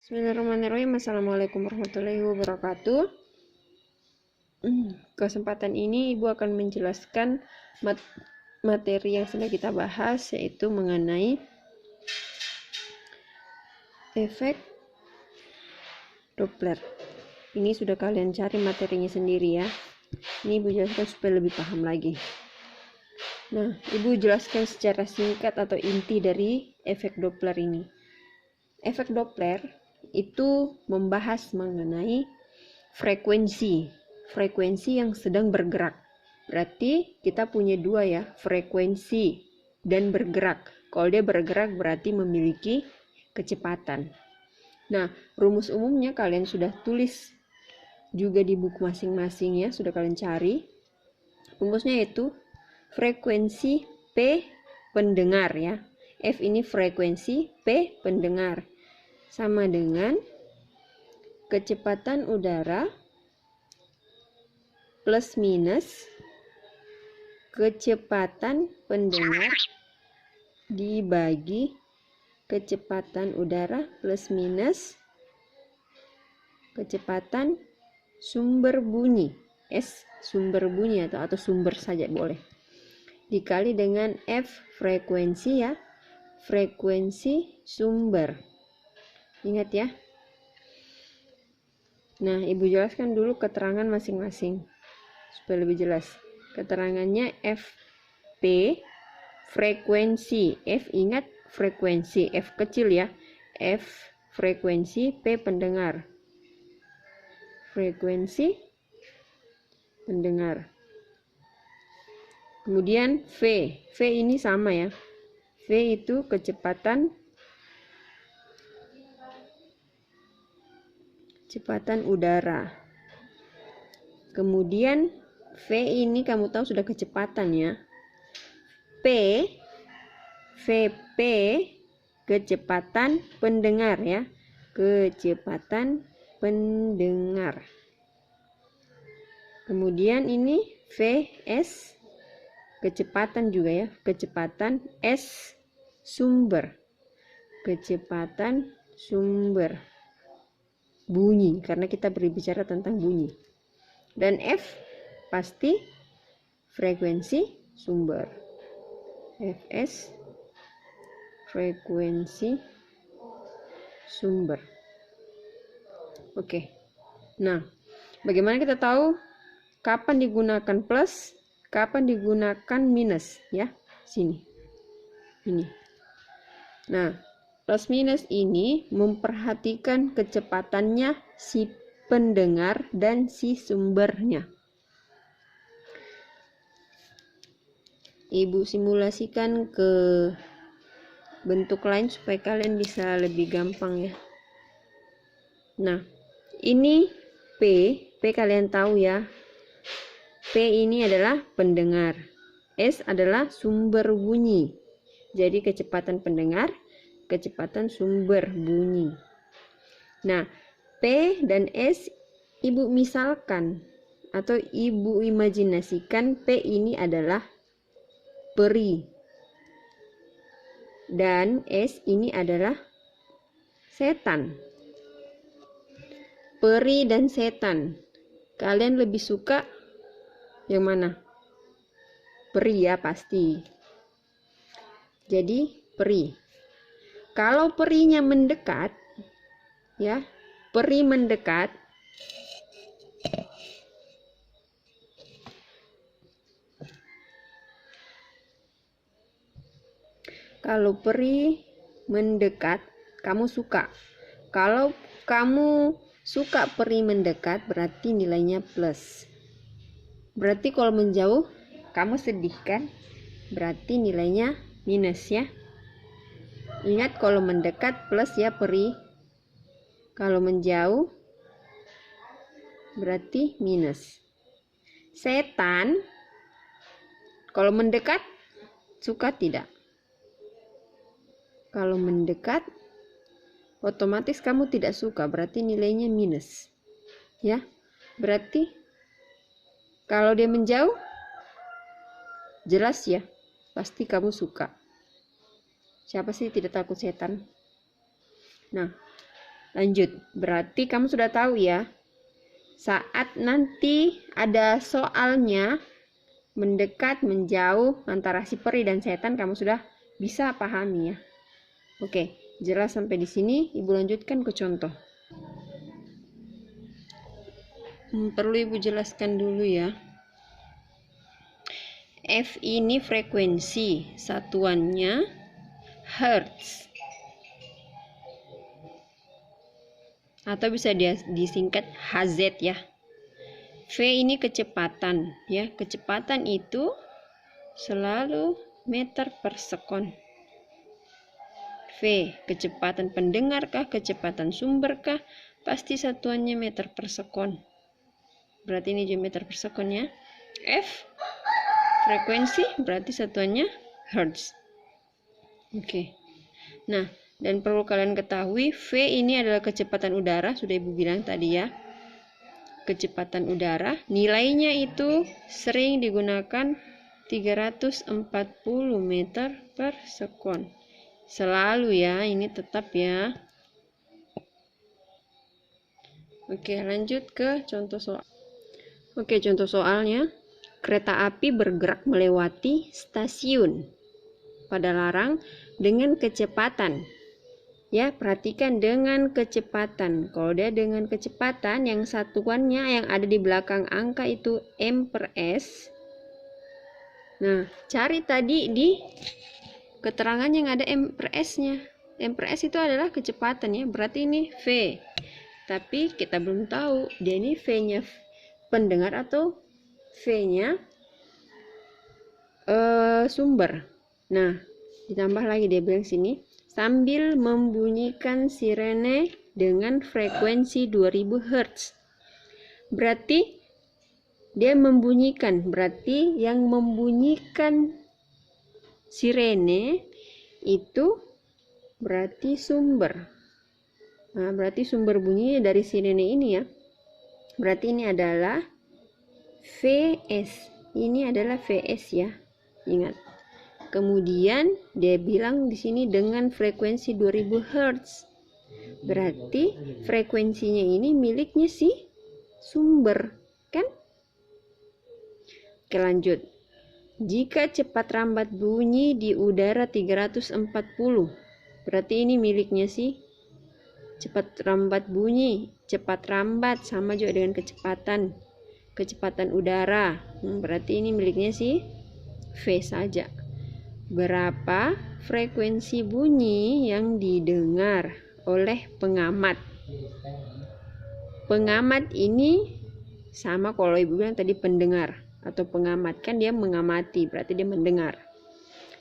Bismillahirrahmanirrahim. Assalamualaikum warahmatullahi wabarakatuh. Kesempatan ini Ibu akan menjelaskan materi yang sedang kita bahas, yaitu mengenai efek Doppler. Ini sudah kalian cari materinya sendiri ya. Ini Ibu jelaskan supaya lebih paham lagi. Nah, Ibu jelaskan secara singkat atau inti dari efek Doppler ini. Efek Doppler itu membahas mengenai frekuensi yang sedang bergerak. Berarti kita punya dua ya, frekuensi dan bergerak. Kalau dia bergerak berarti memiliki kecepatan. Nah, rumus umumnya kalian sudah tulis juga di buku masing-masing ya, sudah kalian cari. Rumusnya itu frekuensi P pendengar ya. F ini frekuensi, P pendengar, sama dengan kecepatan udara plus minus kecepatan pendengar dibagi kecepatan udara plus minus kecepatan sumber bunyi, S sumber bunyi atau sumber saja boleh, dikali dengan F frekuensi ya, frekuensi sumber. Ingat ya. Nah, Ibu jelaskan dulu keterangan masing-masing supaya lebih jelas. Keterangannya FP frekuensi, F ingat frekuensi, F kecil ya, F frekuensi, P pendengar, frekuensi pendengar. Kemudian V ini sama ya, V itu kecepatan udara. Kemudian V ini kamu tahu sudah kecepatan ya. VP kecepatan pendengar ya. Kecepatan pendengar. Kemudian ini VS kecepatan juga ya. Kecepatan S sumber. Kecepatan sumber bunyi, karena kita berbicara tentang bunyi. Dan F pasti frekuensi sumber. Fs frekuensi sumber. Oke. Nah, bagaimana kita tahu kapan digunakan plus, kapan digunakan minus ya? Sini. Ini. Nah, plus minus ini memperhatikan kecepatannya si pendengar dan si sumbernya. Ibu simulasikan ke bentuk lain supaya kalian bisa lebih gampang ya. Nah, ini P kalian tahu ya. P ini adalah pendengar. S adalah sumber bunyi. Jadi kecepatan pendengar, kecepatan sumber bunyi. Nah, P dan S Ibu misalkan atau Ibu imajinasikan P ini adalah peri dan S ini adalah setan. Peri dan setan, kalian lebih suka yang mana? Peri ya pasti. Jadi peri. Kalau perinya mendekat, ya, peri mendekat, kalau peri mendekat, kamu suka. Kalau kamu suka peri mendekat, berarti nilainya plus. Berarti kalau menjauh, kamu sedih kan? Berarti nilainya minus ya. Ingat, kalau mendekat plus ya peri. Kalau menjauh berarti minus. Setan kalau mendekat suka tidak? Kalau mendekat otomatis kamu tidak suka, berarti nilainya minus. Ya. Berarti kalau dia menjauh jelas ya, pasti kamu suka. Siapa sih tidak takut setan? Nah, Lanjut, berarti kamu sudah tahu ya, saat nanti ada soalnya mendekat, menjauh antara si peri dan setan, kamu sudah bisa pahami ya. Oke, jelas sampai di sini. Ibu lanjutkan ke contoh. Perlu Ibu jelaskan dulu ya. F ini frekuensi, satuannya hertz. Atau bisa disingkat Hz ya. V ini kecepatan ya. Kecepatan itu selalu meter per sekon. V, kecepatan pendengarkah, kecepatan sumberkah, pasti satuannya meter per sekon. Berarti ini juga meter per sekon ya. F, frekuensi, berarti satuannya hertz. Oke. Nah, dan perlu kalian ketahui, V ini adalah kecepatan udara, sudah Ibu bilang tadi ya. Kecepatan udara, nilainya itu sering digunakan 340 meter per sekon. Selalu ya, ini tetap ya. Oke, lanjut ke contoh soal. Oke, contoh soalnya. Kereta api bergerak melewati stasiun pada larang dengan kecepatan. Ya, perhatikan dengan kecepatan. Kalau dia dengan kecepatan, yang satuannya yang ada di belakang angka itu M per S. Nah, cari tadi di keterangan yang ada M per S-nya. M per S itu adalah kecepatan ya, berarti ini V. Tapi kita belum tahu, dia ini V-nya pendengar atau V-nya sumber. Nah, ditambah lagi dia bilang sini, sambil membunyikan sirene dengan frekuensi 2000 Hz. Berarti dia membunyikan, berarti yang membunyikan sirene itu berarti sumber. Nah, berarti sumber bunyi dari sirene ini ya. Berarti ini adalah VS. Ini adalah VS ya. Ingat. Kemudian dia bilang di sini dengan frekuensi 2000 Hz. Berarti frekuensinya ini miliknya si sumber, kan? Oke, lanjut. Jika cepat rambat bunyi di udara 340, berarti ini miliknya si cepat rambat bunyi. Cepat rambat sama juga dengan kecepatan udara. Berarti ini miliknya si V saja. Berapa frekuensi bunyi yang didengar oleh pengamat? Pengamat ini sama kalau Ibu bilang tadi pendengar atau pengamat, kan dia mengamati, berarti dia mendengar.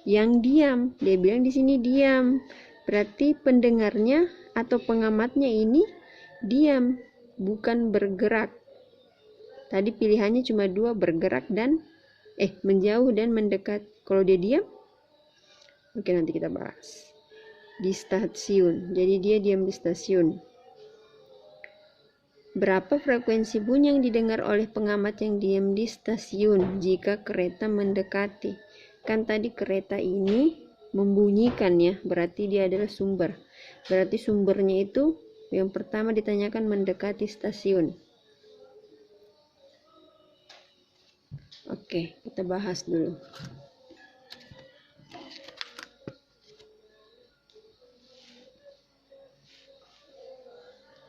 Yang diam, dia bilang di sini diam, berarti pendengarnya atau pengamatnya ini diam, bukan bergerak. Tadi pilihannya cuma dua, bergerak dan menjauh dan mendekat. Kalau dia diam, oke, nanti kita bahas. Di stasiun. Jadi dia diam di stasiun. Berapa frekuensi bunyi yang didengar oleh pengamat yang diam di stasiun jika kereta mendekati? Kan tadi kereta ini membunyikan ya, berarti dia adalah sumber. Berarti sumbernya itu yang pertama ditanyakan mendekati stasiun. Oke, kita bahas dulu.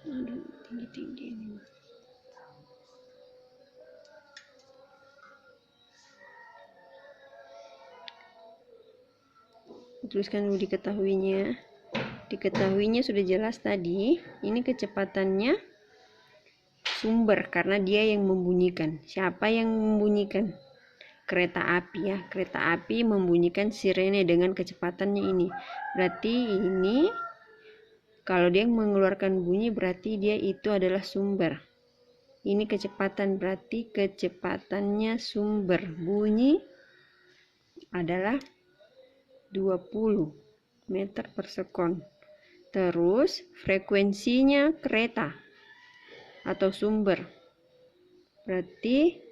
Aduh, tinggi-tinggi ini. Tuliskan dulu diketahuinya. Diketahuinya sudah jelas tadi. Ini kecepatannya sumber karena dia yang membunyikan. Siapa yang membunyikan? Kereta api ya. Kereta api membunyikan sirene dengan kecepatannya ini. Berarti ini kalau dia mengeluarkan bunyi berarti dia itu adalah sumber. Ini kecepatan, berarti kecepatannya sumber bunyi adalah 20 meter per sekon. Terus frekuensinya kereta atau sumber. Berarti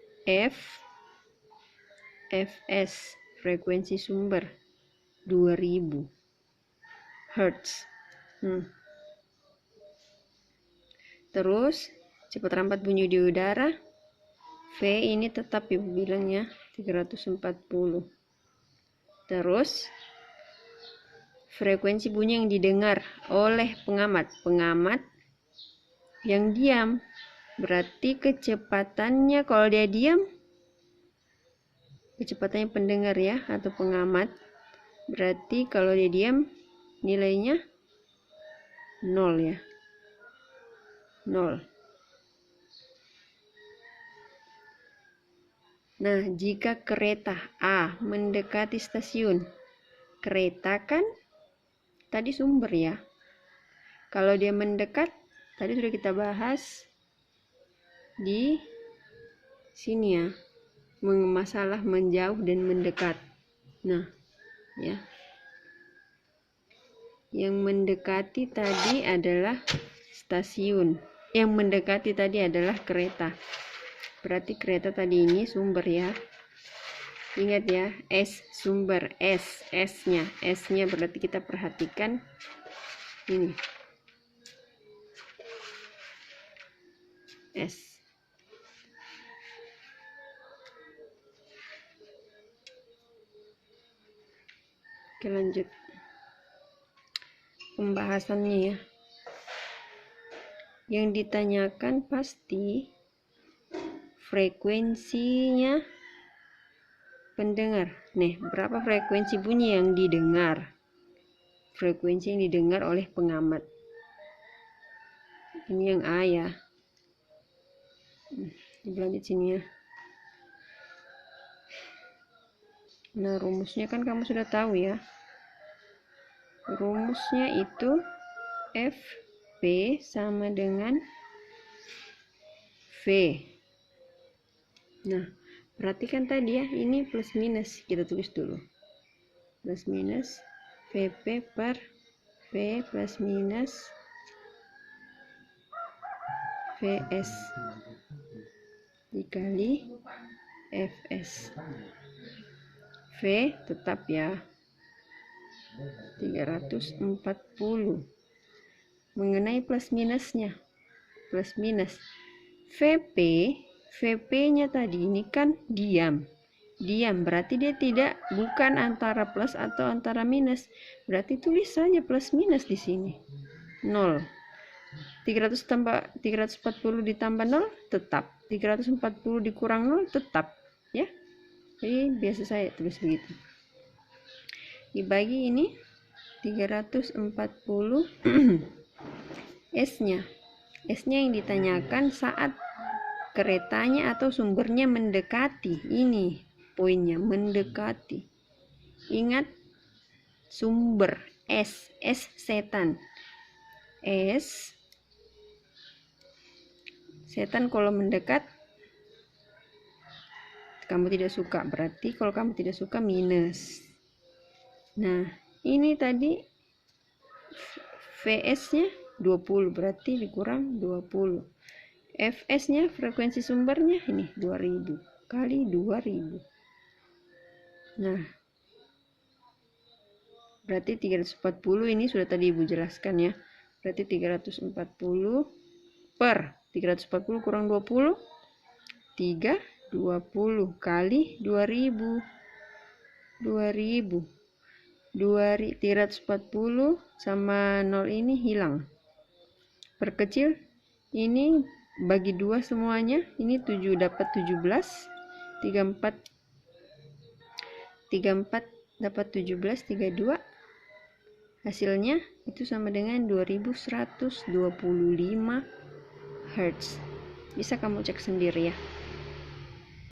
Fs, frekuensi sumber 2000 Hz. Terus cepat rampat bunyi di udara. V ini tetap ibu bilangnya 340. Terus frekuensi bunyi yang didengar oleh pengamat yang diam. Berarti kecepatannya, kalau dia diam, kecepatannya pendengar ya atau pengamat. Berarti kalau dia diam nilainya 0 ya. 0. Nah, jika kereta A mendekati stasiun, kereta kan tadi sumber ya. Kalau dia mendekat, tadi sudah kita bahas di sini ya, masalah menjauh dan mendekat. Nah, ya. Yang mendekati tadi adalah stasiun. Yang mendekati tadi adalah kereta. Berarti kereta tadi ini sumber ya. Ingat ya, S sumber, S-nya berarti kita perhatikan ini. S. Oke, lanjut pembahasannya ya. Yang ditanyakan pasti frekuensinya pendengar. Nih, berapa frekuensi bunyi yang didengar? Frekuensi yang didengar oleh pengamat. Ini yang A ya. Dilanjut sini ya. Nah, rumusnya kan kamu sudah tahu ya. Rumusnya itu FP sama dengan V. Nah, perhatikan tadi ya, ini plus minus. Kita tulis dulu. Plus minus VP per V plus minus VS dikali Fs. V tetap ya 340. Mengenai plus minusnya, plus minus VP nya tadi ini kan diam berarti dia bukan antara plus atau antara minus, berarti tulis saja plus minus di sini 0. 340 ditambah 0 tetap, 340 dikurang 0 tetap ya. Jadi biasa saya tulis begitu. Dibagi ini 340 S-nya yang ditanyakan saat keretanya atau sumbernya mendekati. Ini poinnya, mendekati. Ingat sumber S setan. Setan kalau mendekat kamu tidak suka, berarti kalau kamu tidak suka minus. Nah, ini tadi VS-nya 20, berarti dikurang 20. Fs-nya, frekuensi sumbernya ini 2000 kali 2000. Nah, berarti 340 ini sudah tadi Ibu jelaskan ya. Berarti 340 per 340 kurang 20 320 kali 2000 340 sama 0 ini hilang, perkecil ini bagi 2 semuanya, ini 7 dapat 17, 34 dapat 17, 32 hasilnya itu sama dengan 2125 Hz. Bisa kamu cek sendiri ya.